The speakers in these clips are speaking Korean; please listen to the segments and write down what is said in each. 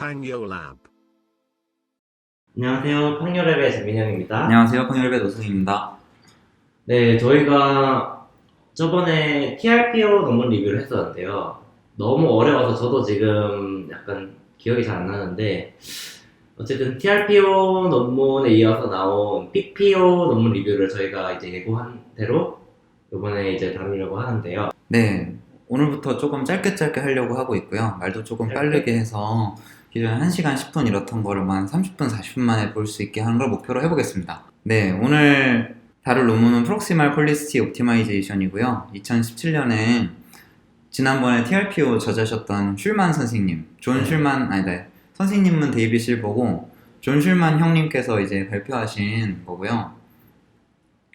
Pangyolab. 안녕하세요. 팡요랩의 재민형입니다. 안녕하세요. 펑열배 노승입니다. 네, 저희가 저번에 TRPO 논문 리뷰를 했었는데요. 너무 어려워서 저도 지금 약간 기억이 잘 안 나는데, 어쨌든 TRPO 논문에 이어서 나온 PPO 논문 리뷰를 저희가 이제 예고한 대로 이번에 이제 다루려고 하는데요. 네, 오늘부터 조금 짧게 하려고 하고 있고요. 말도 조금 짧게? 빠르게 해서 기존에 1시간 10분 이렇던 거를 한 30분, 40분 만에 볼 수 있게 하는 걸 목표로 해보겠습니다. 네, 오늘 다룰 논문은 Proximal Policy Optimization이고요. 2017년에 지난번에 TRPO 저자셨던 슐만 선생님, 존 슐만, 아니다, 선생님은 데이비드 실버고 존 슐만 형님께서 이제 발표하신 거고요.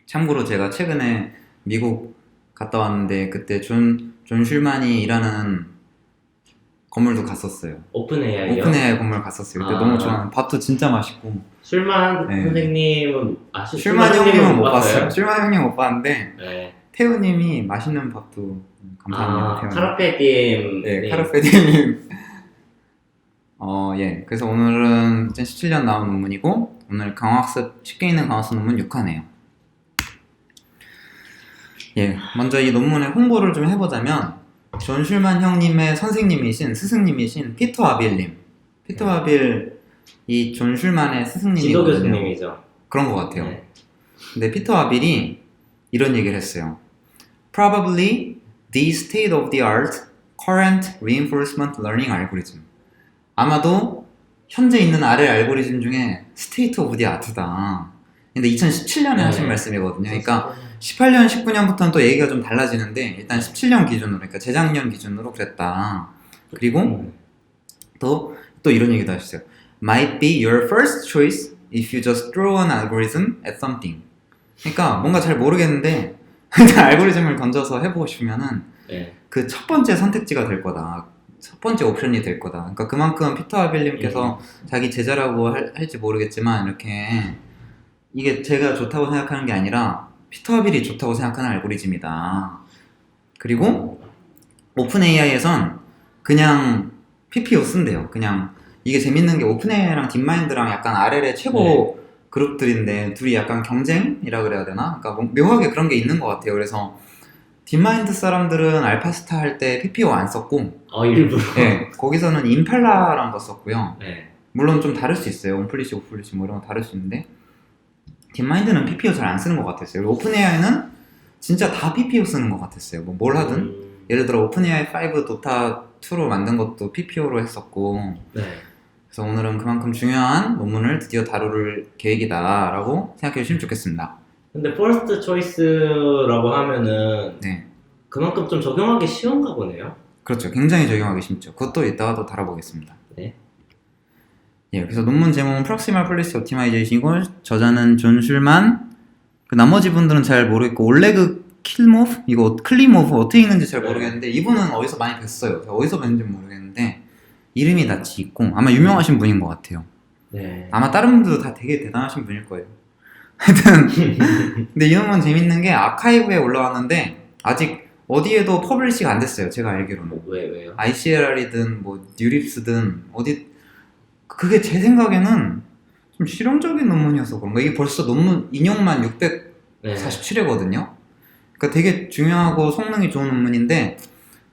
참고로 제가 최근에 미국 갔다 왔는데 그때 존 슐만이 일하는 건물도 갔었어요. 오픈 AI요. 오픈 AI 건물 갔었어요. 그때 아. 너무 좋아하는 밥도 진짜 맛있고. 슐만 네. 선생님은 슐만 형님은 못 봤어요. 슐만 형님 못 봤는데 네. 태우님이 맛있는 밥도 감사합니다. 태우님. 카라페님. 네, 카르페디님. 예. 그래서 오늘은 2017년 나온 논문이고 오늘 강화학습 쉽게 읽는 강화학습 논문 6화네요. 예, 먼저 이 논문의 홍보를 좀 해보자면 존 슐만 형님의 선생님이신 스승님이신 피터 아빌님. 피터 아빌 이 존 슐만의 지도 스승님이거든요. 교수님이죠. 그런 것 같아요. 네. 근데 피터 아빌이 이런 얘기를 했어요. Probably the state of the art current reinforcement learning algorithm. 아마도 현재 있는 RL 알고리즘 중에 state of the art다. 근데 2017년에 하신 네. 말씀이거든요. 그러니까 18년, 19년부터는 또 얘기가 좀 달라지는데 일단 17년 기준으로, 그러니까 재작년 기준으로 그랬다. 그리고 또 이런 얘기도 하셨어요. Might be your first choice if you just throw an algorithm at something. 그러니까 뭔가 잘 모르겠는데 알고리즘을 던져서 해보고 싶으면은 네. 그 첫 번째 선택지가 될 거다. 첫 번째 옵션이 될 거다. 그러니까 그만큼 피터 아빌님께서 자기 제자라고 할지 모르겠지만 이렇게 이게 제가 좋다고 생각하는 게 아니라 피터 아빌이 좋다고 생각하는 알고리즘이다. 그리고 오픈 AI에선 그냥 PPO 쓴대요. 그냥 이게 재밌는 게 오픈 AI랑 딥마인드랑 약간 RL의 최고 그룹들인데 둘이 약간 경쟁이라 그래야 되나? 그러니까 묘하게 그런 게 있는 것 같아요. 그래서 딥마인드 사람들은 알파스타 할 때 PPO 안 썼고 일부러. 네, 거기서는 임팔라란 거 썼고요. 네. 물론 좀 다를 수 있어요. 온플리시, 오플리시 뭐 이런 거 다를 수 있는데 딥마인드는 PPO 잘 안 쓰는 것 같았어요. 그리고 오픈AI는 진짜 다 PPO 쓰는 것 같았어요. 뭐 뭘 하든 예를 들어 오픈AI 5 도타 2로 만든 것도 PPO로 했었고 네. 그래서 오늘은 그만큼 중요한 논문을 드디어 다룰 계획이다라고 생각해 주시면 좋겠습니다. 근데 퍼스트 초이스라고 하면은 네, 그만큼 좀 적용하기 쉬운가 보네요. 그렇죠. 굉장히 적용하기 쉽죠. 그것도 이따가 또 다뤄보겠습니다. 네. 예, 그래서 논문 제목은 Proximal Policy Optimization이고 저자는 존 슐만. 그 나머지 분들은 잘 모르겠고 올레그 킬모프? 이거 클리모프 어떻게 읽는지 잘 모르겠는데 이분은 어디서 많이 뵀어요. 제가 어디서 뵀는지 모르겠는데 이름이 낯이 있고 아마 유명하신 분인 것 같아요. 네. 아마 다른 분들도 다 되게 대단하신 분일 거예요. 하여튼 근데 이 논문 재밌는 게 아카이브에 올라왔는데 아직 어디에도 퍼블리시가 안 됐어요. 제가 알기로는. 왜요? ICLR이든 뭐 뉴립스든 어디 그게 제 생각에는 좀 실용적인 논문이어서 그런가. 이게 벌써 논문 인용만 647회거든요. 그러니까 되게 중요하고 성능이 좋은 논문인데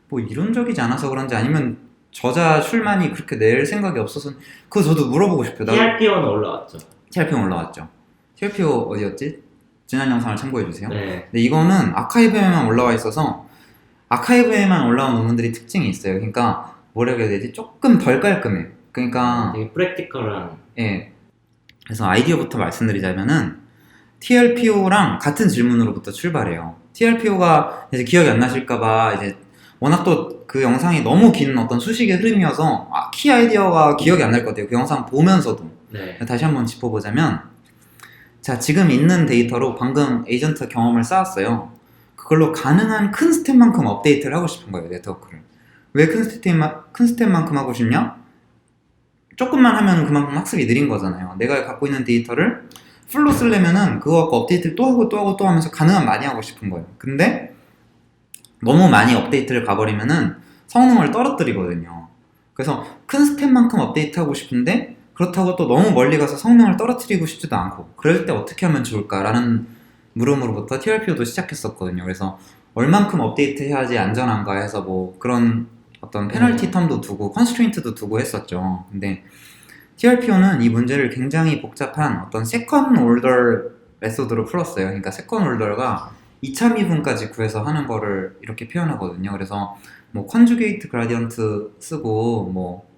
뭐 이론적이지 않아서 그런지 아니면 저자 슐만이 그렇게 낼 생각이 없어서 그거 저도 물어보고 싶어요. TRPO는 올라왔죠. TRPO 올라왔죠. TRPO 어디였지? 지난 영상을 참고해주세요. 네. 근데 이거는 아카이브에만 올라와 있어서 아카이브에만 올라온 논문들이 특징이 있어요. 그러니까 뭐라고 해야 되지? 조금 덜 깔끔해. 그러니까 되게 프랙티컬한. 예. 그래서 아이디어부터 말씀드리자면은 TRPO랑 같은 질문으로부터 출발해요. TRPO가 이제 기억이 안 나실까봐 이제 워낙 또 그 영상이 너무 긴 어떤 수식의 흐름이어서 키 아이디어가 기억이 안 날 것 같아요. 그 영상 보면서도. 네. 다시 한번 짚어보자면 자, 지금 있는 데이터로 방금 에이전트 경험을 쌓았어요. 그걸로 가능한 큰 스텝만큼 업데이트를 하고 싶은 거예요, 네트워크를. 왜 큰 스텝만큼 하고 싶냐? 조금만 하면 그만큼 학습이 느린 거잖아요. 내가 갖고 있는 데이터를 풀로 쓰려면은 그거 갖고 업데이트를 또 하고 또 하고 또 하면서 가능한 많이 하고 싶은 거예요. 근데 너무 많이 업데이트를 가버리면은 성능을 떨어뜨리거든요. 그래서 큰 스텝만큼 업데이트하고 싶은데 그렇다고 또 너무 멀리 가서 성능을 떨어뜨리고 싶지도 않고 그럴 때 어떻게 하면 좋을까라는 물음으로부터 TRPO도 시작했었거든요. 그래서 얼만큼 업데이트 해야지 안전한가 해서 뭐 그런 어떤 페널티 텀도 두고 컨스트레인트도 두고 했었죠. 근데 TRPO는 이 문제를 굉장히 복잡한 어떤 세컨 올더 메소드로 풀었어요. 그러니까 세컨 올더가 2차 미분까지 구해서 하는 거를 이렇게 표현하거든요. 그래서 뭐 컨주게이트 그라디언트 쓰고 뭐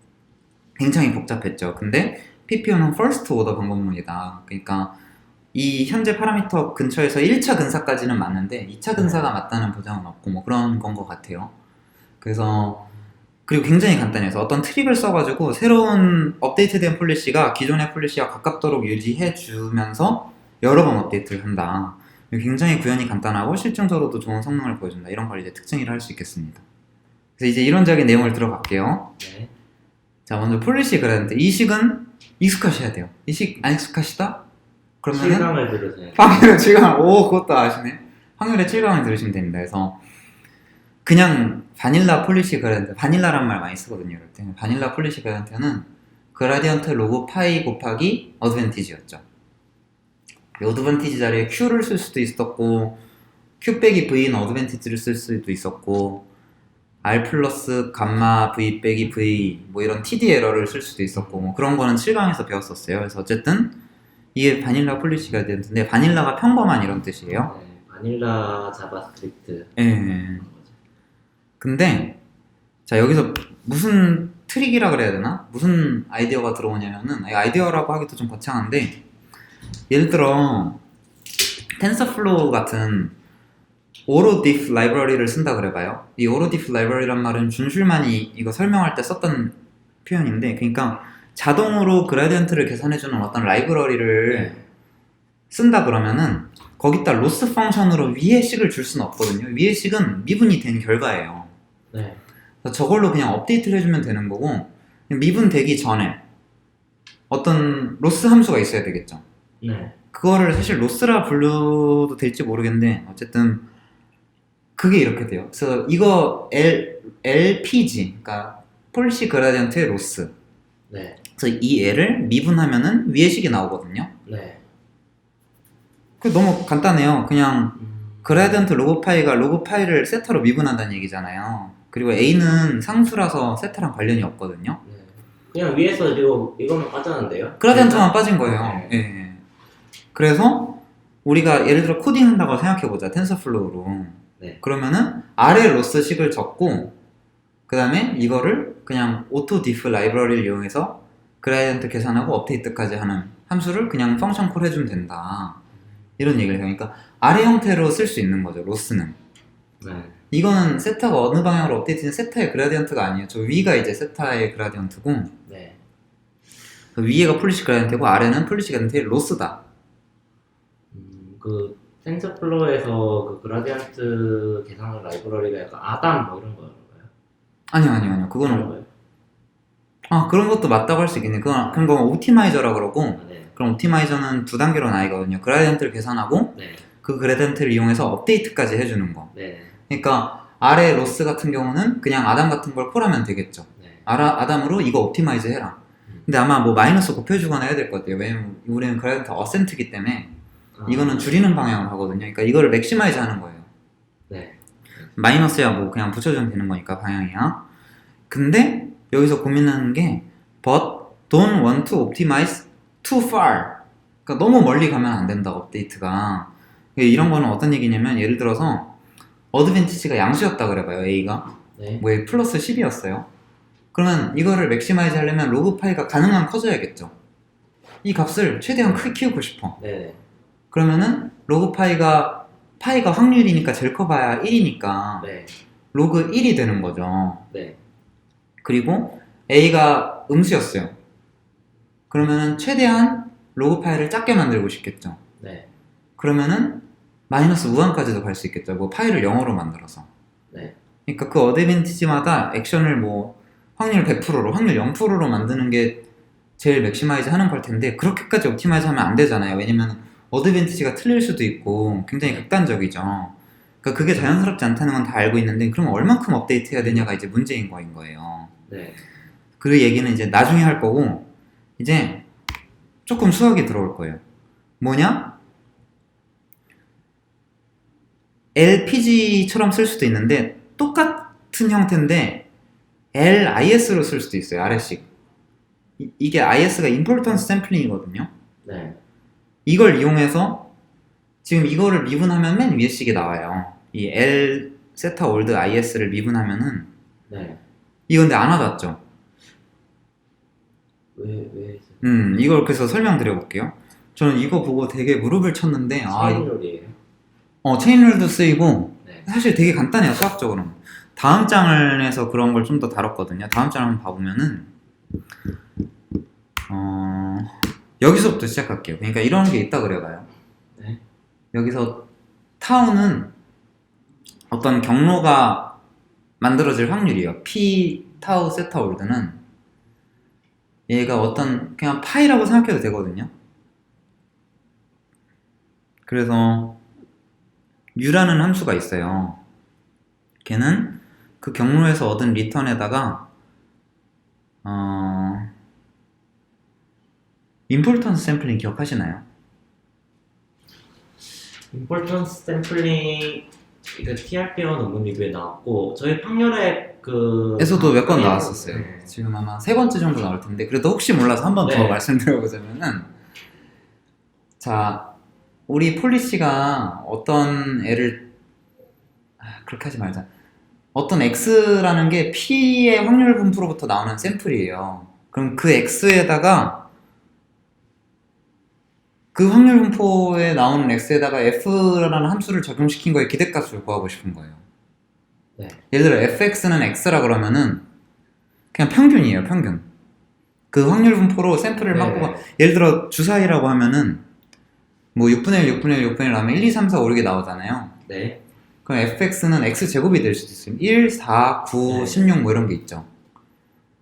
굉장히 복잡했죠. 근데 PPO는 퍼스트 오더 방법론이다. 그러니까 이 현재 파라미터 근처에서 1차 근사까지는 맞는데 2차 근사가 맞다는 보장은 없고 뭐 그런 건 것 같아요. 그래서 그리고 굉장히 간단해서 어떤 트릭을 써가지고 새로운 업데이트된 폴리시가 기존의 폴리시와 가깝도록 유지해주면서 여러 번 업데이트를 한다. 굉장히 구현이 간단하고 실증적으로도 좋은 성능을 보여준다. 이런 걸 이제 특징이라 할 수 있겠습니다. 그래서 이제 이론적인 내용을 들어갈게요. 네. 자, 먼저 폴리시 그라디언트. 이 식은 익숙하셔야 돼요. 이 식 안 익숙하시다? 그러면은 실감을 들으세요. 확률의 7강, 오, 그것도 아시네. 확률의 7강을 들으시면 됩니다. 그래서 그냥 바닐라 폴리시 그라디언트, 바닐라란 말 많이 쓰거든요. 이럴 때 바닐라 폴리시 그라디언트는 그라디언트 로그 파이 곱하기 어드밴티지였죠. 이 어드밴티지 자리에 Q를 쓸 수도 있었고 Q 빼기 V는 어드밴티지를 쓸 수도 있었고 R 플러스 감마 V 빼기 V 뭐 이런 TD 에러를 쓸 수도 있었고 뭐 그런 거는 7강에서 배웠었어요. 그래서 어쨌든 이게 바닐라 폴리시 그라디언트인데 바닐라가 평범한 이런 뜻이에요. 네. 바닐라 자바스크립트. 예. 근데 자 여기서 무슨 트릭이라 그래야 되나? 무슨 아이디어가 들어오냐면은 아이디어라고 하기도 좀 거창한데 예를 들어 텐서플로우 같은 오로디프 라이브러리를 쓴다 그래봐요. 이 오로디프 라이브러리란 말은 준슐만이 이거 설명할 때 썼던 표현인데 그러니까 자동으로 그라디언트를 계산해주는 어떤 라이브러리를 쓴다 그러면은 거기다 로스 펑션으로 위의 식을 줄 수는 없거든요. 위의 식은 미분이 된 결과예요. 네. 그래서 저걸로 그냥 업데이트를 해주면 되는 거고 미분되기 전에 어떤 로스 함수가 있어야 되겠죠. 네. 그거를 사실 로스라 불러도 될지 모르겠는데 어쨌든 그게 이렇게 돼요. 그래서 이거 LPG, 그러니까 폴리시 그라디언트의 로스. 네. 그래서 이 L을 미분하면은 위의 식이 나오거든요. 네. 그 너무 간단해요. 그냥 그라디언트 로그 파이가 로그 파이를 세타로 미분한다는 얘기잖아요. 그리고 A는 상수라서 세타랑 관련이 없거든요. 네. 그냥 위에서 이거만 빠졌는데요. 그라디언트만 빠진 거예요. 네. 예. 그래서 우리가 예를 들어 코딩한다고 생각해보자. 텐서플로우로. 네. 그러면은 아래 로스식을 적고 그 다음에 이거를 그냥 오토 디프 라이브러리를 이용해서 그라디언트 계산하고 업데이트까지 하는 함수를 그냥 펑션 콜 해주면 된다. 이런 얘기를 해요. 그러니까 아래 형태로 쓸 수 있는 거죠. 로스는. 네. 이거는 세타가 어느 방향으로 업데이트는 세타의 그라디언트가 아니에요. 저 위가 이제 세타의 그라디언트고 네. 위에가 폴리시 그라디언트고 아래는 폴리시 그라디언트의 로스다. 그 텐서플로우에서 그 그라디언트 계산하는 라이브러리가 약간 아담 뭐 이런 거인가요? 아니요. 그거는 그런 것도 맞다고 할 수 있겠네. 그런 건 옵티마이저라 그러고 네. 그럼 옵티마이저는 두 단계로 나뉘거든요. 그라디언트를 계산하고 네. 그 그라디언트를 이용해서 업데이트까지 해주는 거. 네. 그러니까 아래 로스 같은 경우는 그냥 아담 같은 걸 콜하면 되겠죠. 네. 아담으로 이거 옵티마이즈 해라. 근데 아마 뭐 마이너스 곱해주거나 해야 될 것 같아요. 왜냐면 우리는 그라디언트 어센트기 때문에 이거는 줄이는 방향으로 하거든요. 그러니까 이거를 맥시마이즈 하는 거예요. 네. 마이너스야 뭐 그냥 붙여주면 되는 거니까 방향이야. 근데 여기서 고민하는 게 but don't want to optimize too far. 그러니까 너무 멀리 가면 안 된다 업데이트가. 이런 거는 어떤 얘기냐면 예를 들어서 어드밴티지가 양수였다 그래봐요. A가 네. 뭐 플러스 10이었어요. 그러면 이거를 맥시마이즈 하려면 로그 파이가 가능한 커져야겠죠. 이 값을 최대한 크게 키우고 싶어. 네. 그러면은 로그 파이가 확률이니까 제일 커봐야 1이니까 네. 로그 1이 되는 거죠. 네. 그리고 A가 음수였어요. 그러면은 최대한 로그 파이를 작게 만들고 싶겠죠. 네. 그러면은 마이너스 무한까지도 갈 수 있겠죠. 뭐 파이를 0으로 만들어서. 네. 그러니까 그 어드밴티지마다 액션을 뭐 확률 100%로 확률 0%로 만드는 게 제일 맥시마이즈 하는 걸 텐데 그렇게까지 옵티마이즈 하면 안 되잖아요. 왜냐면 어드밴티지가 틀릴 수도 있고 굉장히 극단적이죠. 그러니까 그게 자연스럽지 않다는 건 다 알고 있는데 그럼 얼만큼 업데이트 해야 되냐가 이제 문제인 거예요. 네. 그 얘기는 이제 나중에 할 거고, 이제 조금 수학이 들어올 거예요. 뭐냐? LPG처럼 쓸 수도 있는데 똑같은 형태인데 LIS로 쓸 수도 있어요. 아래식. 이게 IS가 Importance Sampling이거든요. 네. 이걸 이용해서 지금 이거를 미분하면 맨 위에 식이 나와요. 이 L 세타 올드 IS를 미분하면은 네. 이거 근데 안 와닿죠? 왜 이걸 그래서 설명드려 볼게요. 저는 이거 보고 되게 무릎을 쳤는데 체인룰이에요? 체인룰도 쓰이고 네. 사실 되게 간단해요, 수학적으로는. 다음 장에서 그런 걸 좀 더 다뤘거든요. 다음 장을 한번 봐보면은 여기서부터 시작할게요. 그러니까 이런 게 있다 그래봐요. 네. 여기서 타우는 어떤 경로가 만들어질 확률이에요. P 타우 세타 올드는 얘가 어떤 그냥 파이라고 생각해도 되거든요. 그래서 U라는 함수가 있어요. 걔는 그 경로에서 얻은 리턴에다가 임폴턴스 샘플링 기억하시나요? 임포턴스 샘플링 이거 TRPO 논문 리뷰에 나왔고 저희 판결에 에서도 몇 번 강의- 나왔었어요. 네. 지금 아마 3번째 정도 나올 텐데 그래도 혹시 몰라서 한 번 더 네. 말씀드려보자면은 자, 우리 폴리시가 어떤 애를 그렇게 하지 말자. 어떤 X라는 게 P의 확률 분포로부터 나오는 샘플이에요. 그럼 그 X에다가 그 확률 분포에 나오는 X에다가 F라는 함수를 적용시킨 거에 기대값을 구하고 싶은 거예요. 네. 예를 들어 fx는 x라 그러면은 그냥 평균이에요, 평균. 그 확률 분포로 샘플을 막 네. 뽑아. 예를 들어 주사위라고 하면은 뭐 6분의 1, 6분의 1, 6분의 1 하면 1, 2, 3, 4, 5 이렇게 나오잖아요. 네. 그럼 fx는 x제곱이 될 수도 있어요. 1, 4, 9, 네. 16 뭐 이런 게 있죠.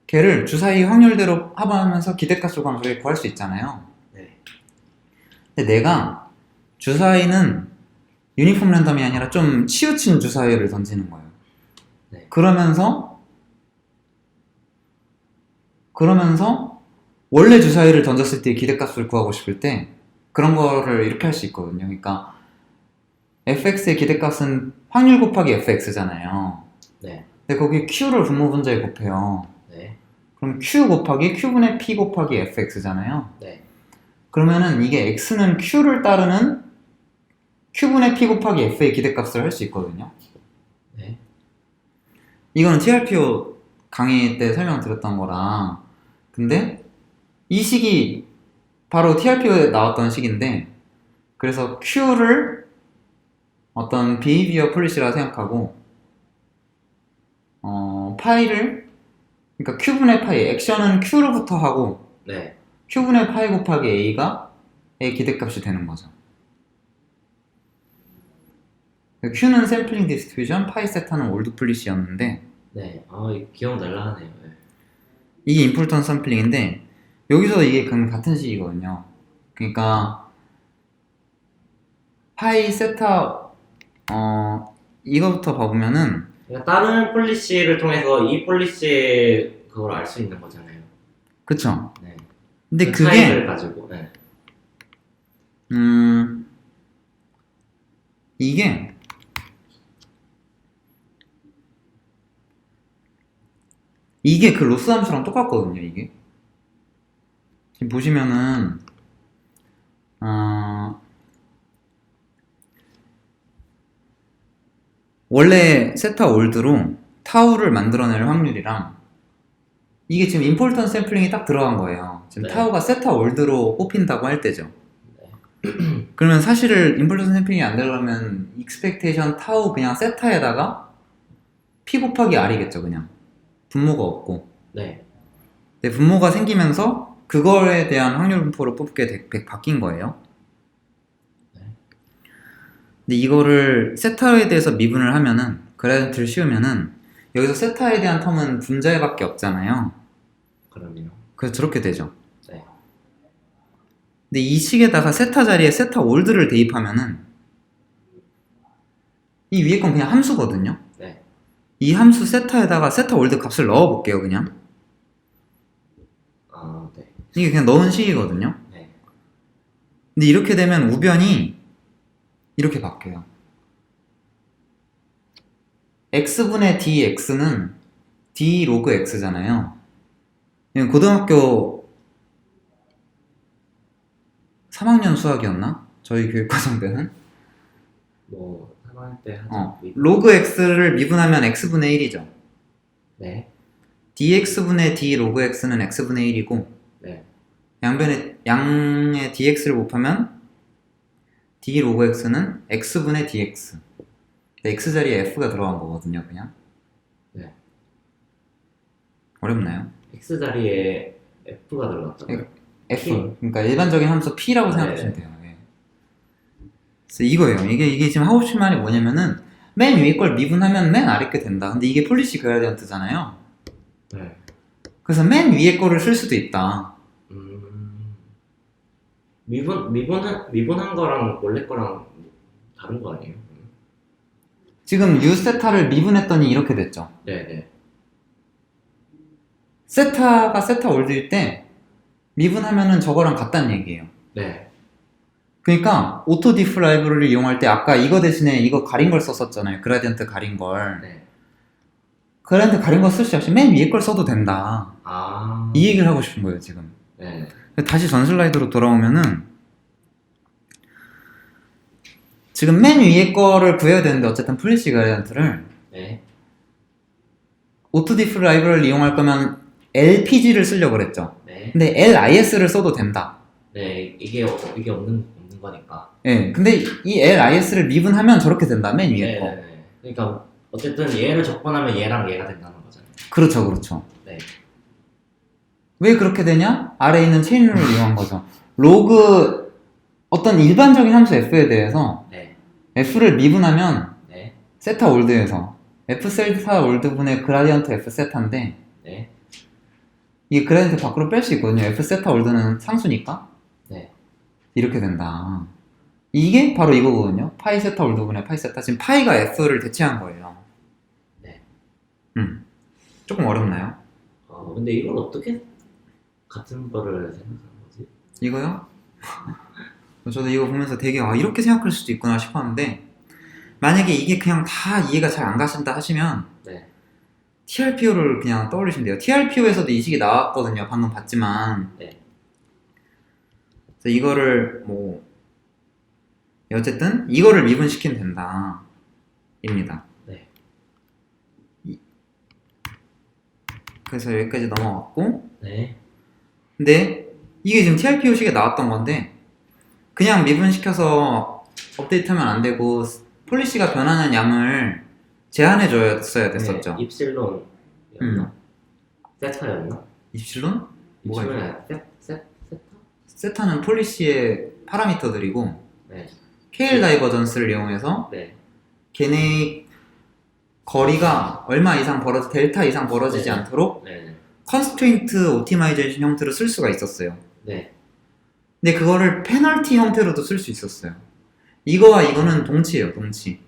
걔를 주사위 확률대로 합하면서 기대값을 구하면서 구할 수 있잖아요. 네. 근데 내가 주사위는 유니폼 랜덤이 아니라 좀 치우친 주사위를 던지는 거예요. 네. 그러면서 원래 주사위를 던졌을 때 기대값을 구하고 싶을 때 그런 거를 이렇게 할 수 있거든요. 그러니까 fx의 기대값은 확률 곱하기 fx잖아요. 네. 근데 거기 q를 분모분자에 곱해요. 네. 그럼 q 곱하기 q분의 p 곱하기 fx잖아요. 네. 그러면은 이게 x는 q를 따르는 q분의 p 곱하기 f의 기대값을 할 수 있거든요. 네. 이거는 TRPO 강의 때 설명드렸던 거랑 근데 이 식이 바로 TRPO에 나왔던 식인데 그래서 Q를 어떤 behavior policy라 생각하고 파이를 그러니까 Q분의 파이 액션은 Q로부터 하고 네. Q분의 파이 곱하기 A가 A 기대값이 되는 거죠. Q는 샘플링 디스트리뷰션, 파이 세타는 올드 플리시였는데 네. 기억 날라하네요. 네. 이게 임폴턴 샘플링인데 여기서 이게 그럼 같은 식이거든요. 그러니까 파이 세타 이거부터 봐보면은 그러니까 다른 폴리시를 통해서 이 폴리시의 그걸 알 수 있는 거잖아요. 그쵸? 네. 근데 그 그게 차이를 가지고. 네. 이게 그 로스 함수랑 똑같거든요. 이게 지금 보시면은 원래 세타 올드로 타우를 만들어낼 확률이랑 이게 지금 임폴턴 샘플링이 딱 들어간 거예요. 지금 네. 타우가 세타 올드로 뽑힌다고 할 때죠. 그러면 사실 임폴턴 샘플링이 안 들어가면 익스펙테이션 타우 그냥 세타에다가 p 곱하기 r이겠죠. 그냥 분모가 없고. 네. 근데 분모가 생기면서 그거에 대한 확률 분포로 뽑게 바뀐 거예요. 근데 이거를 세타에 대해서 미분을 하면은 그래프를 씌우면은 여기서 세타에 대한 텀은 분자에밖에 없잖아요. 그럼요. 그래서 저렇게 되죠. 네. 근데 이 식에다가 세타 자리에 세타 올드를 대입하면은 이 위에 건 그냥 함수거든요. 네. 이 함수 세타에다가 세타 올드 값을 넣어볼게요. 그냥 아, 네. 이게 그냥 넣은 식이거든요. 네. 근데 이렇게 되면 우변이 이렇게 바뀌어요. x분의 dx는 d 로그 x잖아요. 이건 고등학교 3학년 수학이었나? 저희 교육과정 때는 뭐, 3학년 때 하죠. 로그 x를 미분하면 x분의 1이죠. 네. dx분의 d 로그 x는 x분의 1이고 네. 양의 dx를 곱하면 d 로그 x는 x분의 dx. x 자리에 f가 들어간 거거든요, 그냥. 네. 어렵나요? X 자리에 F가 들어갔다고요? f. 그러니까 일반적인 함수 p라고 네. 생각하시면 돼요. 예. 그래서 이거예요. 이게 지금 하고 싶은 말이 뭐냐면은 맨 위에 걸 미분하면 맨 아래 게 된다. 근데 이게 폴리시 그라디언트잖아요. 네. 그래서 맨 위에 거를 쓸 수도 있다. 미분한 거랑 원래 거랑 다른 거 아니에요? 지금 u 세타를 미분했더니 이렇게 됐죠. 네네. 세타가 세타 올드일 때 미분하면은 저거랑 같다는 얘기예요. 네. 그러니까 오토 디프 라이브러리를 이용할 때 아까 이거 대신에 이거 가린 걸 썼었잖아요. 그라디언트 가린 걸. 네. 그라디언트 가린 거 쓸 수 없이 맨 위에 걸 써도 된다. 아. 이 얘기를 하고 싶은 거예요, 지금. 네. 다시 전 슬라이드로 돌아오면은 지금 맨 위에 거를 구해야 되는데 어쨌든 폴리시 그라디언트를 네. 오토 디프 라이브러리를 이용할 거면 LPG를 쓰려고 그랬죠. 네. 근데 LIS를 써도 된다. 네. 이게 없는 거니까. 예. 근데 이 LIS를 미분하면 저렇게 된다. 맨 위에 거. 네. 그러니까 어쨌든 얘를 적분하면 얘랑 얘가 된다는 거잖아요. 그렇죠, 그렇죠. 네. 왜 그렇게 되냐? 아래에 있는 체인룰을 이용한 거죠. 로그 어떤 일반적인 함수 f에 대해서 네. f를 미분하면 네. 세타 올드에서 f 세타 올드분의 그라디언트 f 세타인데 네. 이 그라디언트 밖으로 뺄 수 있거든요. f 세타 올드는 상수니까 네. 이렇게 된다. 이게 바로 이거거든요. 파이 세타 올드분의 파이 세타. 지금 파이가 f를 대체한 거예요. 네. 조금 어렵나요? 근데 이걸 어떻게 같은 거를 생각하는 거지? 이거요? 저도 이거 보면서 되게 이렇게 생각할 수도 있구나 싶었는데 만약에 이게 그냥 다 이해가 잘 안 가신다 하시면 네. TRPO를 그냥 떠올리시면 돼요. TRPO에서도 이 식이 나왔거든요. 방금 봤지만 네. 그래서 이거를 어쨌든 이거를 미분시키면 된다 입니다. 네. 그래서 여기까지 넘어갔고 네. 근데 이게 지금 TRPO식에 나왔던 건데 그냥 미분시켜서 업데이트하면 안 되고 폴리시가 변하는 양을 제한해 줬어야 됐었죠. 네. 입실론이었나? 세타였나? 입실론? 뭐가 입실론이 있어요? 아니라 세타? 세타는 폴리시의 파라미터들이고 네. KL 다이버전스를 이용해서 네. 걔네 거리가 얼마 이상 델타 이상 벌어지지 네. 않도록 네. 컨스트레인트 오티마이제이션 형태로 쓸 수가 있었어요. 네. 근데 그거를 페널티 형태로도 쓸 수 있었어요. 이거와 이거는 동치예요, 동치.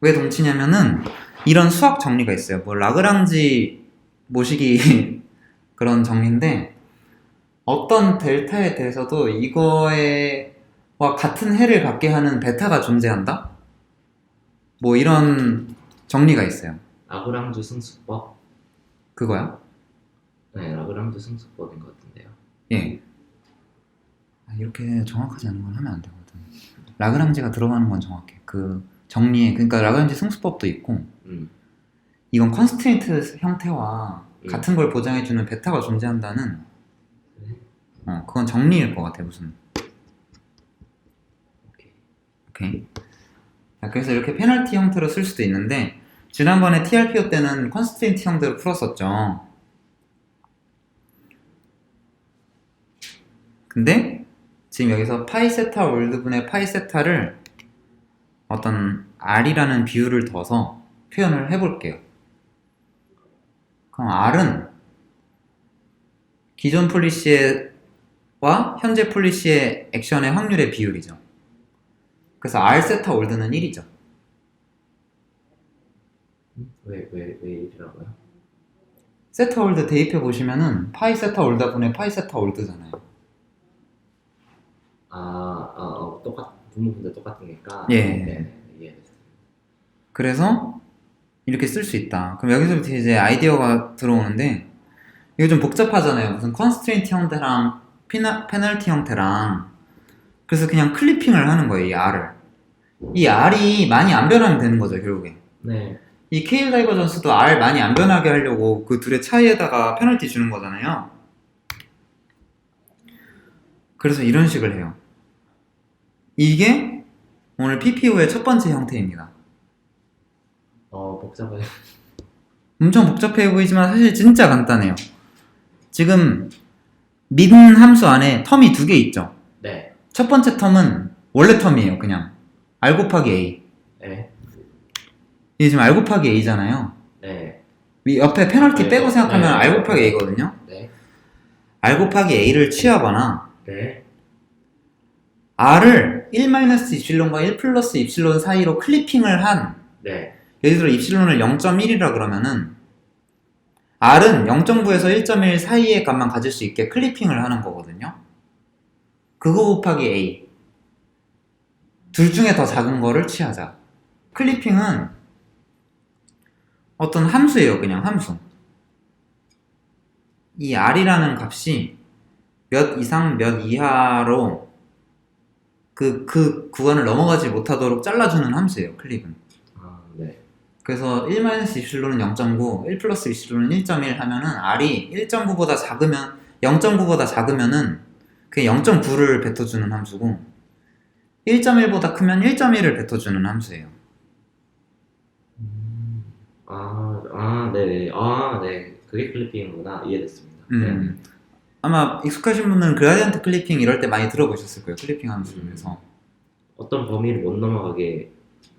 왜 동치냐면은 이런 수학 정리가 있어요. 라그랑지 모시기 그런 정리인데 어떤 델타에 대해서도 이거와 같은 해를 갖게 하는 베타가 존재한다? 이런 정리가 있어요. 라그랑주 승수법? 그거야? 네, 라그랑주 승수법인 것 같은데요. 예. 이렇게 정확하지 않은 건 하면 안 되거든. 라그랑지가 들어가는 건 정확해. 그 정리에 그러니까 라그랑지 승수법도 있고 이건 컨스트레인트 형태와 같은 걸 보장해주는 베타가 존재한다는 그건 정리일 것 같아 무슨. 오케이. 그래서 이렇게 페널티 형태로 쓸 수도 있는데 지난번에 TRPO 때는 컨스트레인트 형태로 풀었었죠. 근데 지금 여기서 파이 세타 올드분의 파이 세타를 어떤 R이라는 비율을 둬서 표현을 해볼게요. 그럼 R은 기존 폴리시와 현재 폴리시의 액션의 확률의 비율이죠. 그래서 R 세타 올드는 1이죠. 왜 1이라고요? 세타 올드 대입해 보시면은 파이 세타 올드 분의 파이 세타 올드잖아요. 분모분들 똑같으니까. 예. 네, 이해됐어요. 그래서 이렇게 쓸 수 있다. 그럼 여기서부터 이제 아이디어가 들어오는데, 이거 좀 복잡하잖아요. 무슨 컨스트레인트 형태랑 페널티 형태랑. 그래서 그냥 클리핑을 하는 거예요, 이 R을. 이 R이 많이 안 변하면 되는 거죠, 결국에. 네. 이 KL 다이버전스도 R 많이 안 변하게 하려고 그 둘의 차이에다가 페널티 주는 거잖아요. 그래서 이런 식을 해요. 이게 오늘 PPO의 첫 번째 형태입니다. 복잡해요. 엄청 복잡해 보이지만 사실 진짜 간단해요. 지금 min 함수 안에 텀이 두 개 있죠. 네. 첫 번째 텀은 원래 텀이에요. 그냥 R 곱하기 A. 네. 이게 지금 R 곱하기 A잖아요. 네. 옆에 페널티 네. 빼고 생각하면 네. R 곱하기 A거든요. 네. R 곱하기 A를 취하거나 네. R을 1-입실론과 1 플러스 입실론 사이로 클리핑을 한, 네. 예를 들어 입실론을 0.1이라 그러면은 R은 0.9에서 1.1 사이의 값만 가질 수 있게 클리핑을 하는 거거든요. 그거 곱하기 A. 둘 중에 더 작은 거를 취하자. 클리핑은 어떤 함수예요. 그냥 함수. 이 R이라는 값이 몇 이상 몇 이하로 그 구간을 넘어가지 못하도록 잘라주는 함수예요. 클립은. 네. 그래서 1-입실론은 0.9, 1 플러스 입실론은 1.1 하면은 R이 1.9보다 작으면, 0.9보다 작으면은 그게 0.9를 뱉어주는 함수고, 1.1보다 크면 1.1을 뱉어주는 함수예요. 네네. 네. 그게 클리핑이구나. 이해됐습니다. 네. 아마 익숙하신 분들은 그라디언트 클리핑 이럴 때 많이 들어보셨을 거예요. 클리핑 함수에서. 어떤 범위를 못 넘어가게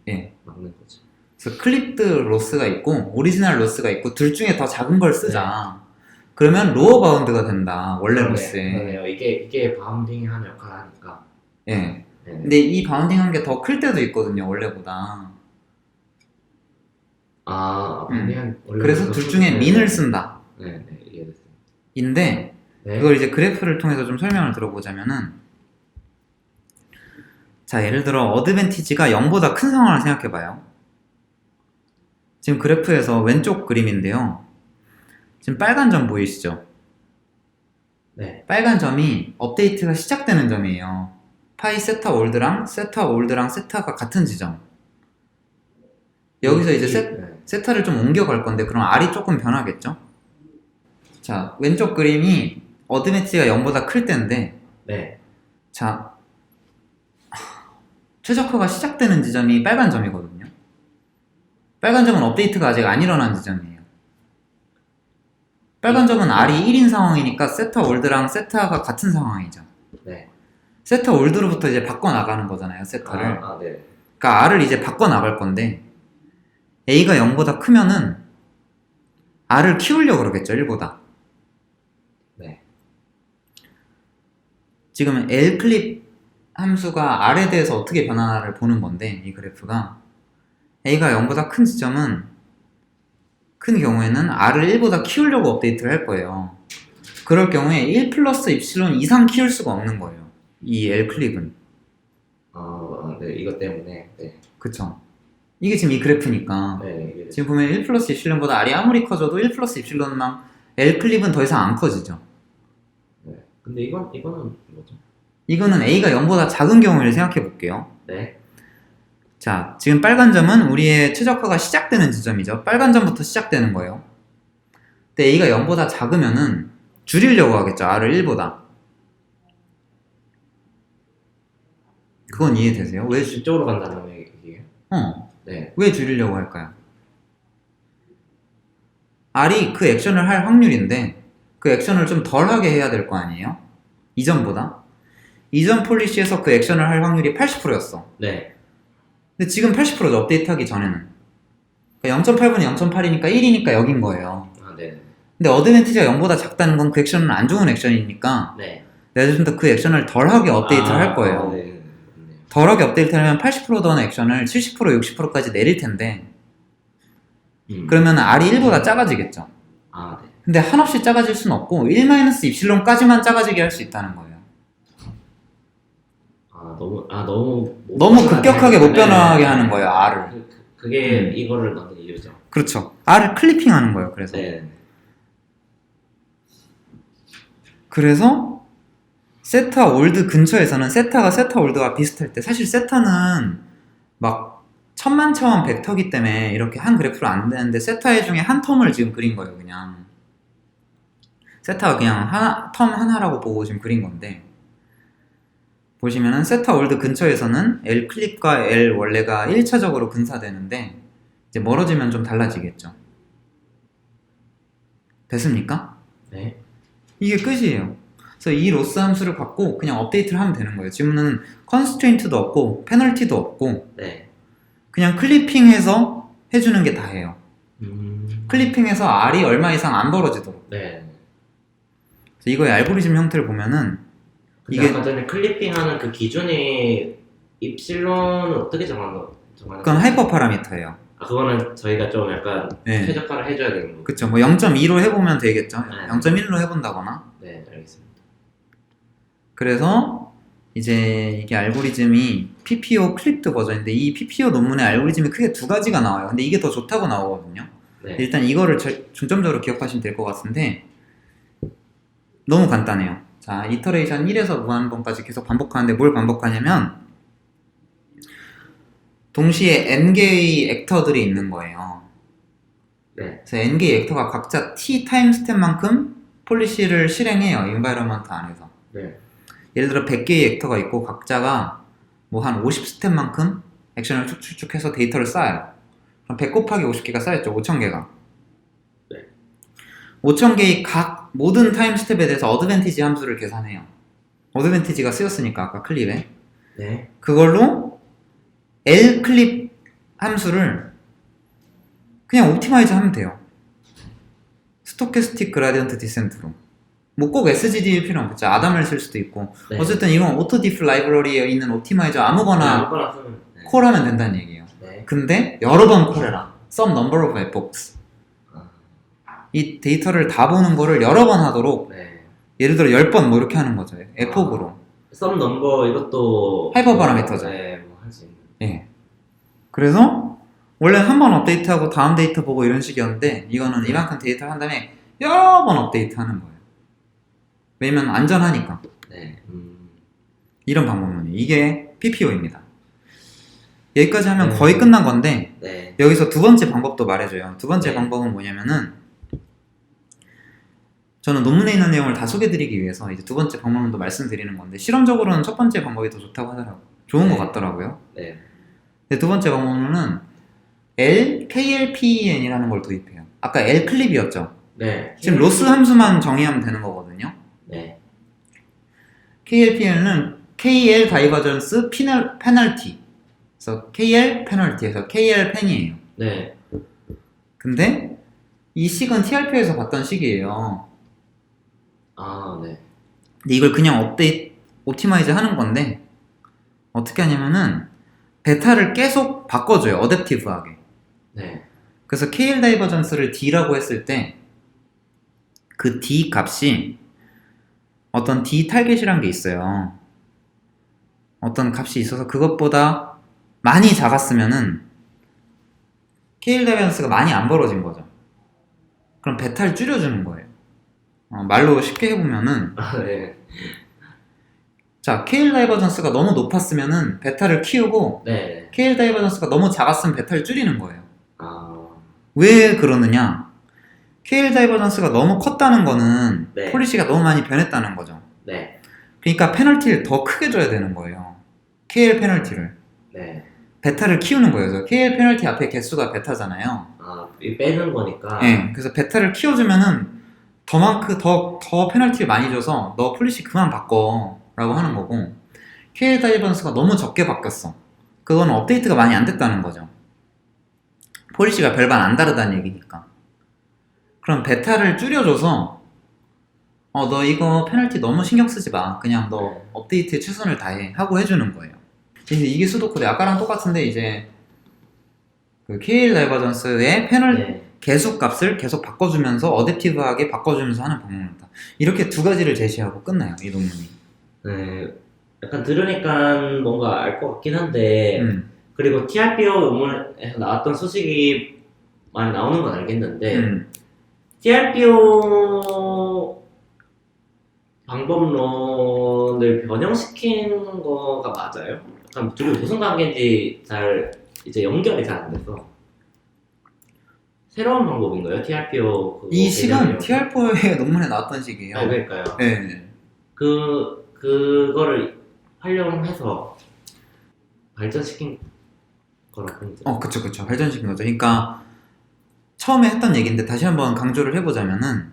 예. 막는 거죠. 그래서 클립드 로스가 있고 오리지널 로스가 있고 둘 중에 더 작은 걸 쓰자. 그러면 로어 바운드가 된다. 원래 로스에. 그러네요. 이게 바운딩하는 역할을 하니까. 예. 네. 근데 이 바운딩한 게 더 클 때도 있거든요. 원래보다. 그래서 둘 중에 민을 쓴다. 네, 이해됐습니다. 인데 네. 그걸 이제 그래프를 통해서 좀 설명을 들어보자면은, 자, 예를 들어 어드밴티지가 0보다 큰 상황을 생각해봐요. 지금 그래프에서 왼쪽 그림인데요. 지금 빨간 점 보이시죠? 네. 빨간 점이 업데이트가 시작되는 점이에요. 파이 세타 올드랑 세타가 같은 지점. 여기서 이제 세타를 좀 옮겨갈 건데 그럼 R이 조금 변하겠죠? 자, 왼쪽 그림이 어드밴티지가 0보다 클 때인데, 네. 자, 최적화가 시작되는 지점이 빨간 점이거든요. 빨간 점은 업데이트가 아직 안 일어난 지점이에요. 빨간 점은 R이 1인 상황이니까 세타 올드랑 세타가 같은 상황이죠. 네. 세타 올드로부터 이제 바꿔나가는 거잖아요, 세타를. 네. 그러니까 R을 이제 바꿔나갈 건데, A가 0보다 크면은 R을 키우려고 그러겠죠, 1보다. 네. 지금 L클립 함수가 R에 대해서 어떻게 변하나를 보는 건데, 이 그래프가 A가 0보다 큰 지점은, 큰 경우에는 R을 1보다 키우려고 업데이트를 할 거예요. 그럴 경우에 1 플러스 입실론 이상 키울 수가 없는 거예요, 이 L클립은. 네. 이것 때문에. 네. 그쵸. 이게 지금 이 그래프니까. 네. 지금 보면 1 플러스 입실론보다 R이 아무리 커져도 1 플러스 입실론만 L클립은 더 이상 안 커지죠. 네. 근데 이거는 뭐죠? 이거는 A가 0보다 작은 경우를 생각해 볼게요. 네. 자, 지금 빨간 점은 우리의 최적화가 시작되는 지점이죠. 빨간 점부터 시작되는 거예요. 근데 A가 0보다 작으면은 줄이려고 하겠죠. R을 1보다. 그건 이해되세요? 왜 이쪽으로 간다는 얘기예요? 네. 왜 줄이려고 할까요? R이 그 액션을 할 확률인데 그 액션을 좀 덜하게 해야 될 거 아니에요? 이전보다. 이전 폴리시에서 그 액션을 할 확률이 80%였어. 네. 근데 지금 80%죠. 업데이트하기 전에는. 그러니까 0.8분이 0.8이니까 1이니까 여긴 거예요. 네. 근데 어드밴티지가 0보다 작다는 건 그 액션은 안 좋은 액션이니까 네. 내가 좀 더 그 액션을 덜하게 업데이트를 할 거예요. 네. 덜하게 업데이트하면 80% 더는 액션을 70%, 60%까지 내릴 텐데 그러면 R이 1보다 작아지겠죠. 네. 근데 한없이 작아질 수는 없고 1-입실론까지만 작아지게 할 수 있다는 거예요. 너무 급격하게 못 변하게 하는 거예요, R을. 그게 이거를 만든 이유죠. 그렇죠. R을 클리핑하는 거예요. 그래서 네. 그래서 세타 올드 근처에서는 세타가 세타 올드와 비슷할 때 사실 세타는 막 천만차원 벡터기 때문에 이렇게 한 그래프로 안 되는데 세타의 중에 한 텀을 지금 그린 거예요. 그냥 세타가 그냥 텀 하나라고 보고 지금 그린 건데, 보시면은 세타 올드 근처에서는 L 클립과 L 원래가 1차적으로 분사되는데 이제 멀어지면 좀 달라지겠죠. 됐습니까? 네. 이게 끝이에요. 그래서 이 로스 함수를 갖고 그냥 업데이트를 하면 되는 거예요. 지금은 컨스트레인트도 없고 페널티도 없고 네. 그냥 클리핑해서 해주는 게 다예요. 클리핑해서 R이 얼마 이상 안 벌어지도록. 네. 그래서 이거의 알고리즘 형태를 보면은 근데 아까 전에 클리핑하는 그 기준이 입실론은 어떻게 정하는 그건 하이퍼 파라미터예요. 그거는 저희가 좀 약간 네. 최적화를 해줘야 되는 거고. 그쵸. 뭐 0.2로 해보면 되겠죠. 네. 0.1로 해본다거나. 네, 알겠습니다. 그래서 이제 이게 알고리즘이 PPO 클립드 버전인데 이 PPO 논문의 알고리즘이 크게 두 가지가 나와요. 근데 이게 더 좋다고 나오거든요. 네. 일단 이거를 중점적으로 기억하시면 될 것 같은데 너무 간단해요. 자, 이터레이션 1에서 무한번까지 계속 반복하는데 뭘 반복하냐면 동시에 n개의 액터들이 있는 거예요. 네. 그래서 n개의 액터가 각자 t 타임 스텝만큼 폴리시를 실행해요. 인바이러먼트 안에서. 네. 예를 들어 100개의 액터가 있고 각자가 뭐 한 50스텝만큼 액션을 축축축해서 데이터를 쌓아요. 그럼 100 곱하기 50개가 쌓였죠. 5000개가. 네. 5000개의 각 모든 타임 스텝에 대해서 어드밴티지 함수를 계산해요. 어드밴티지가 쓰였으니까 아까 클립에. 네. 그걸로 L 클립 함수를 그냥 옵티마이즈 하면 돼요. 스토캐스틱 그라디언트 디센트로. 뭐 꼭 SGD일 필요 없겠죠. 아담을 쓸 수도 있고. 네. 어쨌든 이건 오토디프 라이브러리에 있는 옵티마이저 아무거나 쓰면 네. 콜하면 된다는 얘기예요. 네. 근데 여러 번 콜해라. Some number of epochs. 이 데이터를 다 보는 거를 여러 번 하도록. 네. 예를 들어 10번 뭐 이렇게 하는 거죠. 에폭으로. 썸 넘버 이것도 하이퍼 파라미터죠. 네, 뭐 할 수 있는. 예. 그래서 원래 한 번 업데이트하고 다음 데이터 보고 이런 식이었는데 이거는 이만큼 데이터를 한 다음에 여러 번 업데이트 하는 거예요. 왜냐면 안전하니까. 네. 이런 방법론이에요. 이게 PPO입니다. 여기까지 하면 네. 거의 끝난 건데 네. 여기서 두 번째 방법도 말해줘요. 두 번째 네. 방법은 뭐냐면은 저는 논문에 있는 내용을 다 소개드리기 위해서 이제 두 번째 방법론도 말씀드리는 건데 실험적으로는 첫 번째 방법이 더 좋다고 하더라고요. 좋은 네. 것 같더라고요. 네. 근데 두 번째 방법론은 KLPEN이라는 걸 도입해요. 아까 L 클립이었죠. 네. 지금 로스 함수만 정의하면 되는 거거든요. 네. KLPN은 KL 다이버전스 페널티. 그래서 KL 페널티에서 KL 펜이에요. 네. 근데 이 식은 TRP에서 봤던 식이에요. 네. 근데 이걸 그냥 옵티마이즈 하는 건데 어떻게 하냐면은 베타를 계속 바꿔줘요. 어댑티브하게. 네. 그래서 KL 다이버전스를 D라고 했을 때 그 D 값이 어떤 D 타겟이란 게 있어요. 어떤 값이 있어서 그것보다 많이 작았으면은 KL 다이버전스가 많이 안 벌어진 거죠. 그럼 베타를 줄여주는 거예요. 말로 쉽게 해보면은 네. 자, KL 다이버전스가 너무 높았으면은 베타를 키우고 네. KL 다이버전스가 너무 작았으면 베타를 줄이는 거예요. 네. 왜 그러느냐? KL 다이버전스가 너무 컸다는 거는 네. 폴리시가 너무 많이 변했다는 거죠. 네. 그러니까 페널티를 더 크게 줘야 되는 거예요. KL 페널티를. 네. 베타를 키우는 거예요. 그래서 KL 페널티 앞에 개수가 베타잖아요. 이 빼는 거니까. 네, 그래서 베타를 키워주면은 더 페널티를 많이 줘서 너 폴리시 그만 바꿔 라고 하는 거고 KL 다이버전스가 너무 적게 바뀌었어. 그건 업데이트가 많이 안 됐다는 거죠. 폴리시가 별반 안 다르다는 얘기니까. 그럼 베타를 줄여줘서 너 이거 페널티 너무 신경 쓰지 마. 그냥 너 업데이트에 최선을 다해 하고 해주는 거예요. 이게 수도 코드 아까랑 똑같은데 이제 그 KL 다이버전스의 개수값을 계속 바꿔주면서 어댑티브하게 바꿔주면서 하는 방법이다. 이렇게 두 가지를 제시하고 끝나요, 이 논문이. 네, 약간 들으니까 뭔가 알 것 같긴 한데, 음, 그리고 TRPO 논문에서 나왔던 소식이 많이 나오는 건 알겠는데, TRPO 방법론을 변형시킨 거가 맞아요? 약간 둘이 무슨 관계인지 잘 이제 연결이 잘 안 돼서 새로운 방법인가요? TRPO 이 식은 TR4의 논문에 나왔던 식이에요. 아, 그러니까요. 네. 그거를 활용해서 발전시킨 거라고 보죠. 그쵸. 발전시킨 거죠. 그러니까 처음에 했던 얘기인데 다시 한번 강조를 해보자면은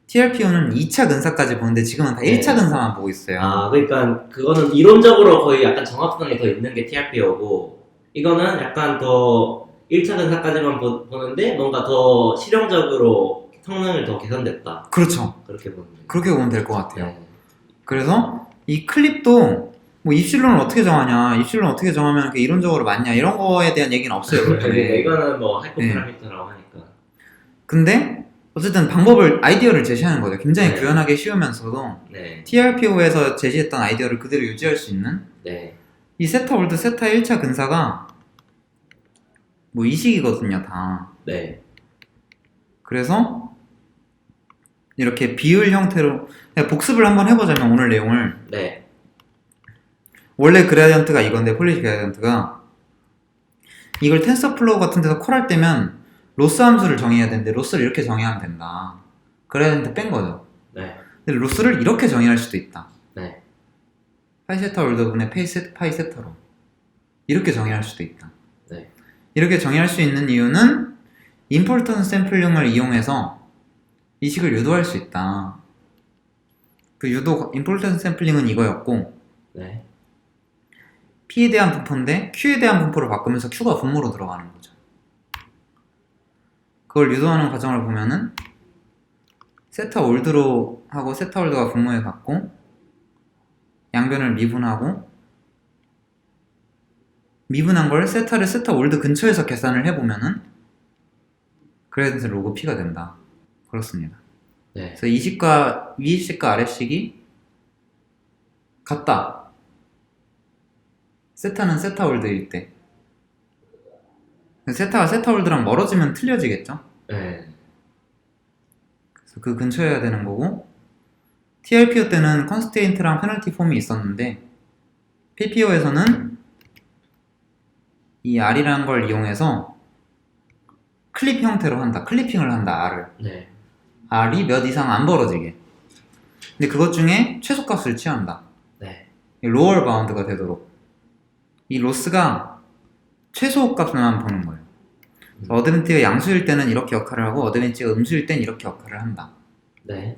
TRPO는 2차 근사까지 보는데 지금은 다 네. 1차 근사만 보고 있어요. 아, 그러니까 그거는 이론적으로 거의 약간 정확성이 더 있는 게 TRPO고, 이거는 약간 더 1차 근사까지만 보는데 뭔가 더 실용적으로 성능을 더 개선됐다. 그렇죠. 그렇게 보는 거예요. 그렇게 보면 될 것 같아요. 네. 그래서 이 클립도 뭐 입실론을 어떻게 정하냐, 입실론 어떻게 정하면 그게 이론적으로 맞냐 이런 거에 대한 얘기는 없어요. 그러니까 네. 이거는 뭐 하이퍼 파라미터라고 하니까. 근데 어쨌든 방법을 아이디어를 제시하는 거죠. 굉장히 네. 구현하게 쉬우면서도 네. TRPO에서 제시했던 아이디어를 그대로 유지할 수 있는 네. 이 세타 올드 세타 1차 근사가 뭐 이 식이거든요, 다. 네. 그래서 이렇게 비율 형태로 그냥 복습을 한번 해보자면 오늘 내용을 네. 원래 그라디언트가 이건데 폴리시 그라디언트가 이걸 텐서플로우 같은 데서 콜할 때면 로스 함수를 정해야 되는데 로스를 이렇게 정의하면 된다. 그라디언트 뺀 거죠. 네. 근데 로스를 이렇게 정의할 수도 있다. 네. 파이 세타 올드분의 파이 세타로 이렇게 정의할 수도 있다. 네. 이렇게 정의할 수 있는 이유는 임포턴스 샘플링을 이용해서 이 식을 유도할 수 있다. 그 유도 임포턴스 샘플링은 이거였고 네. P에 대한 분포인데 Q에 대한 분포를 바꾸면서 Q가 분모로 들어가는 거죠. 그걸 유도하는 과정을 보면은 세타 올드로 하고 세타 올드가 분모에 갖고 양변을 미분하고 미분한 걸 세타를 세타 올드 근처에서 계산을 해보면은 그래서 로그 P가 된다. 그렇습니다. 네. 그래서 이 식과 위 식과 아래 식이 같다. 세타는 세타 올드일 때. 세타가 세타 올드랑 멀어지면 틀려지겠죠? 네. 그래서 그 근처여야 되는 거고 TRPO 때는 컨스테인트랑 페널티 폼이 있었는데 PPO에서는 이 R이라는 걸 이용해서 클립 형태로 한다. 클리핑을 한다. R을. 네. R이 몇 이상 안 벌어지게. 근데 그것 중에 최소값을 취한다. 네. 로얼 바운드가 되도록. 이 로스가 최소값만 보는 거예요. 어드벤티가 양수일 때는 이렇게 역할을 하고 어드벤티가 음수일 땐 이렇게 역할을 한다. 네.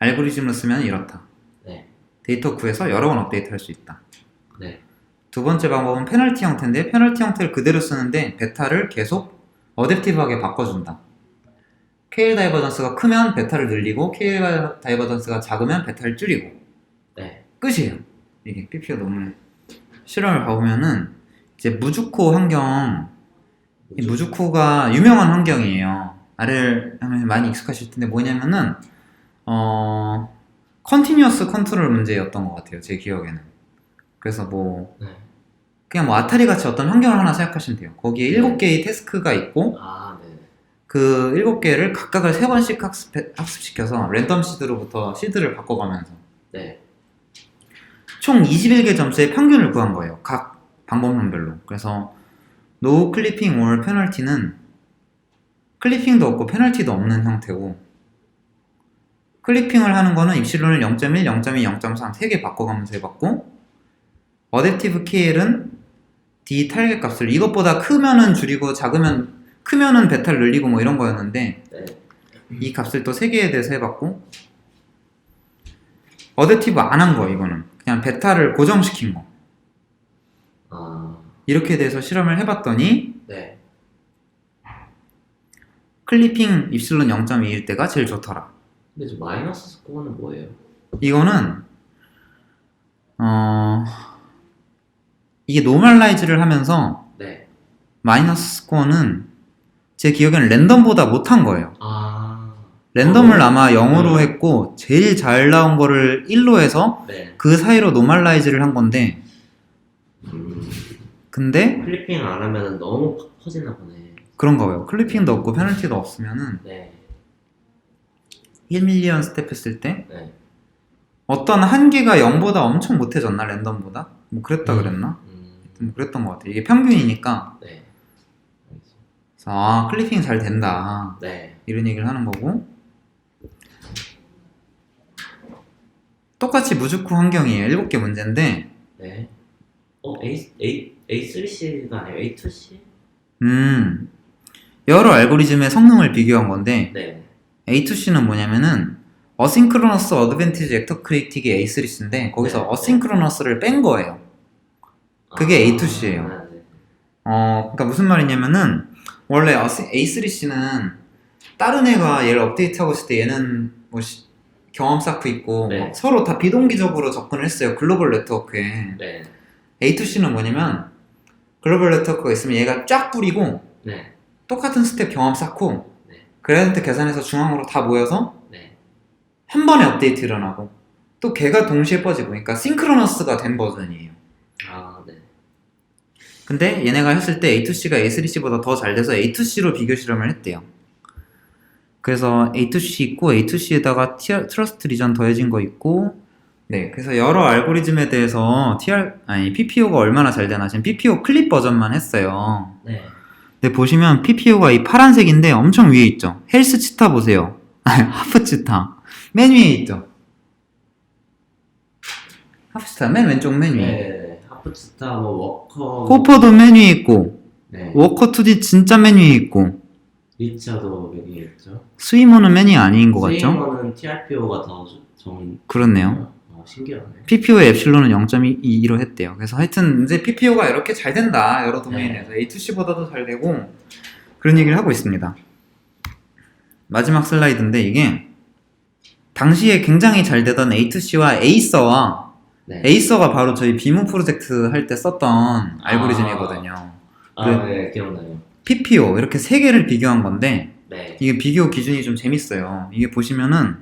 알고리즘을 쓰면 이렇다. 네. 데이터 구해서 여러 번 업데이트할 수 있다. 네. 두 번째 방법은 페널티 형태인데 페널티 형태를 그대로 쓰는데 베타를 계속 어댑티브하게 바꿔준다. KL 다이버전스가 크면 베타를 늘리고 KL 다이버전스가 작으면 베타를 줄이고 네. 끝이에요. 이게 PPO 논문 실험을 봐보면은 이제 무주코 환경 이 무주코가 유명한 환경이에요. R을 하면 많이 익숙하실 텐데 뭐냐면은 컨티뉴어스 컨트롤 문제였던 것 같아요. 제 기억에는. 그래서 뭐 네. 그냥 뭐 아타리 같이 어떤 환경을 하나 생각하시면 돼요. 거기에 네. 7개의 태스크가 있고 아, 네. 그 7개를 각각을 3번씩 학습시켜서 랜덤 시드로부터 시드를 바꿔가면서 네. 총 21개 점수의 평균을 구한 거예요. 각 방법론별로. 그래서 노 클리핑 or 페널티는 클리핑도 없고 페널티도 없는 형태고 클리핑을 하는 거는 입실론을 0.1, 0.2, 0.3 3개 바꿔가면서 해봤고 어댑티브 KL은 D 타겟 값을 이것보다 크면은 줄이고 크면은 베타를 늘리고 뭐 이런 거였는데 네. 이 값을 또 3개에 대해서 해봤고 어댑티브 안 한 거 이거는 그냥 베타를 고정시킨 거 아, 이렇게 돼서 실험을 해봤더니 네. 클리핑 입실론 0.2일 때가 제일 좋더라. 근데 저 마이너스 스코어는 뭐예요? 이거는 이게 노멀라이즈를 하면서 네. 마이너스 스코어는 제 기억에는 랜덤보다 못한 거예요. 아, 랜덤을 아마 0으로 했고 제일 잘 나온 거를 1로 해서 네. 그 사이로 노멀라이즈를 한 건데 음, 근데 클리핑 안 하면은 너무 팍 퍼지나 보네. 그런가 봐요. 클리핑도 없고 페널티도 없으면은 네, 1밀리언 스텝 했을 때 네. 어떤 한 개가 0보다 엄청 못해졌나 랜덤보다? 뭐 그랬다 그랬나? 뭐 그랬던 것 같아요. 이게 평균이니까 네. 알겠습니다. 그래서 아 클리핑 잘 된다 네. 이런 얘기를 하는 거고 똑같이 무주쿠 환경이에요. 7개 문제인데 네. A3C가 아니에요? A2C? 여러 알고리즘의 성능을 비교한 건데 네. A2C는 뭐냐면은 어싱크로너스 어드밴티지 벡터 크리틱이 A3C인데 거기서 네. 어싱크로너스를 뺀 거예요. 그게 A2C예요. 네. 그러니까 무슨 말이냐면은 원래 A3C는 다른 애가 얘를 업데이트하고 있을 때 얘는 뭐 경험 쌓고 있고 네. 뭐 서로 다 비동기적으로 접근을 했어요. 글로벌 네트워크에. 네. A2C는 뭐냐면 글로벌 네트워크가 있으면 얘가 쫙 뿌리고 네. 똑같은 스텝 경험 쌓고 네. 그래디언트 계산해서 중앙으로 다 모여서 네. 한 번에 업데이트 일어나고 또 걔가 동시에 퍼지고 그러니까 싱크로너스가 된 버전이에요. 아, 네. 근데 얘네가 했을 때 A2C가 A3C보다 더 잘 돼서 A2C로 비교 실험을 했대요. 그래서 A2C 있고 A2C에다가 트러스트 리전 더해진 거 있고 네 그래서 여러 알고리즘에 대해서 PPO가 얼마나 잘 되나 지금 PPO 클립 버전만 했어요. 네. 근데 보시면 PPO가 이 파란색인데 엄청 위에 있죠. 헬스 치타 보세요. 하프 치타 맨 위에 있죠. 하프 치타 맨 왼쪽 맨 위에. 네. 하프스타, 뭐, 워커. 호퍼도 맨 위에 있고 네. 워커 2D 진짜 맨 위에 있고 리차도 메뉴였죠. 스위머는 맨 위에 아닌 것 같죠? 스위머는 TRPO가 더 그렇네요. 신기하네. PPO의 엡실론은 0.22로 했대요. 그래서 하여튼 이제 PPO가 이렇게 잘 된다. 여러 도메인에서 A2C보다도 잘 되고 그런 얘기를 하고 있습니다. 마지막 슬라이드인데 이게 당시에 굉장히 잘 되던 A2C와 에이서와 네. 에이서가 바로 저희 비문 프로젝트 할 때 썼던 알고리즘이거든요. 네, 기억나요. PPO 이렇게 세 개를 비교한 건데 네. 이게 비교 기준이 좀 재밌어요. 이게 보시면은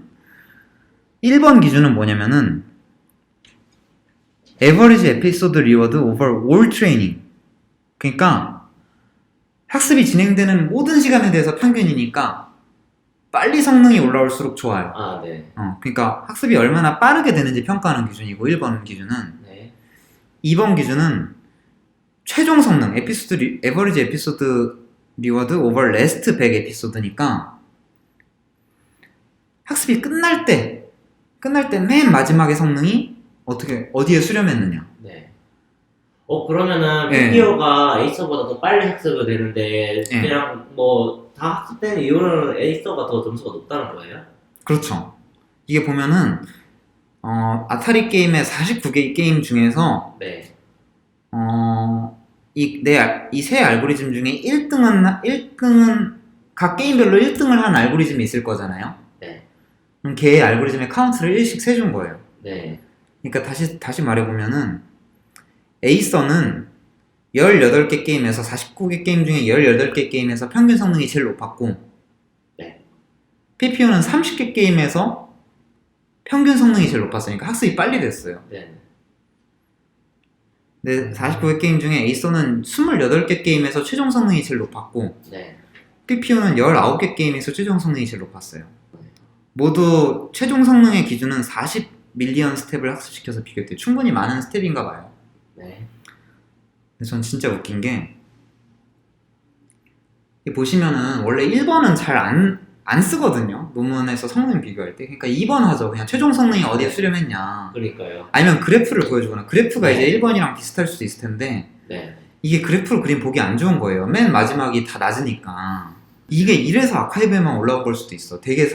1번 기준은 뭐냐면은 Average Episode Reward over all training. 그러니까 학습이 진행되는 모든 시간에 대해서 평균이니까 빨리 성능이 올라올수록 좋아요. 아, 네. 그러니까 학습이 얼마나 빠르게 되는지 평가하는 기준이고 1번 기준은. 네. 2번 기준은 최종 성능 Average Episode Reward over last 100 에피소드니까 학습이 끝날 때 맨 마지막에 성능이 어디에 수렴했느냐. 네. 그러면은 네. PPO가 에이서보다 더 빨리 학습이 되는데 네. 그냥 뭐 다 학습되는 이유는 에이서가 더 점수가 높다는 거예요? 그렇죠. 이게 보면은 아타리 게임의 49개 게임 중에서 네. 이 세 알고리즘 중에 1등은 각 게임별로 1등을 한 알고리즘이 있을 거잖아요. 네. 그럼 걔의 알고리즘의 카운트를 1씩 세준 거예요. 네. 그러니까 다시 말해보면은 에이서는 18개 게임에서 49개 게임 중에 18개 게임에서 평균 성능이 제일 높았고 네. PPO는 30개 게임에서 평균 성능이 제일 높았으니까 학습이 빨리 됐어요. 네. 근데 49개 게임 중에 에이서는 28개 게임에서 최종 성능이 제일 높았고 네. PPO는 19개 게임에서 최종 성능이 제일 높았어요. 모두 최종 성능의 기준은 40밀리언 스텝을 학습시켜서 비교했대요. 충분히 많은 스텝인가 봐요. 네. 근데 전 진짜 웃긴 게 보시면은 원래 1번은 잘 안 쓰거든요. 논문에서 성능 비교할 때. 그러니까 2번 하죠. 그냥 최종 성능이 어디에 수렴했냐. 그러니까요. 아니면 그래프를 보여주거나 그래프가 네. 이제 1번이랑 비슷할 수도 있을 텐데 네. 이게 그래프로 그림 보기 안 좋은 거예요. 맨 마지막이 다 낮으니까. 이게 이래서 아카이브에만 올라온 걸 수도 있어. 되게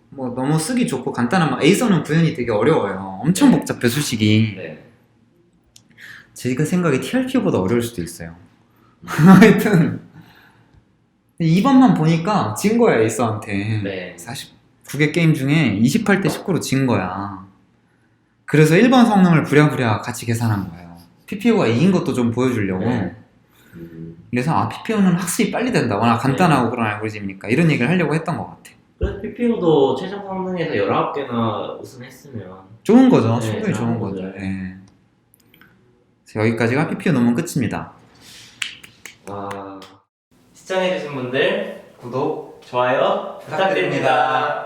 뭐 너무 쓰기 좋고 간단한 에이서는 구현이 되게 어려워요. 엄청 네. 복잡해 수식이. 네. 제가 생각에 TRP보다 어려울 수도 있어요. 하여튼 2번만 보니까 진 거야 에이서한테. 네. 49개 게임 중에 28대 19로 진 거야. 그래서 1번 성능을 부랴부랴 같이 계산한 거예요. PPO가 이긴 것도 좀 보여주려고. 네. 그래서 PPO는 학습이 빨리 된다. 워낙 간단하고 그런 알고리즘이니까 이런 얘기를 하려고 했던 것 같아. 그래서 PPO도 최종 성능에서 19개나 우승했으면 좋은 거죠. 네, 충분히 좋은 잘한 거죠. 거죠. 예. 그래서 여기까지가 PPO 논문 끝입니다. 시청해주신 분들 구독, 좋아요 부탁드립니다.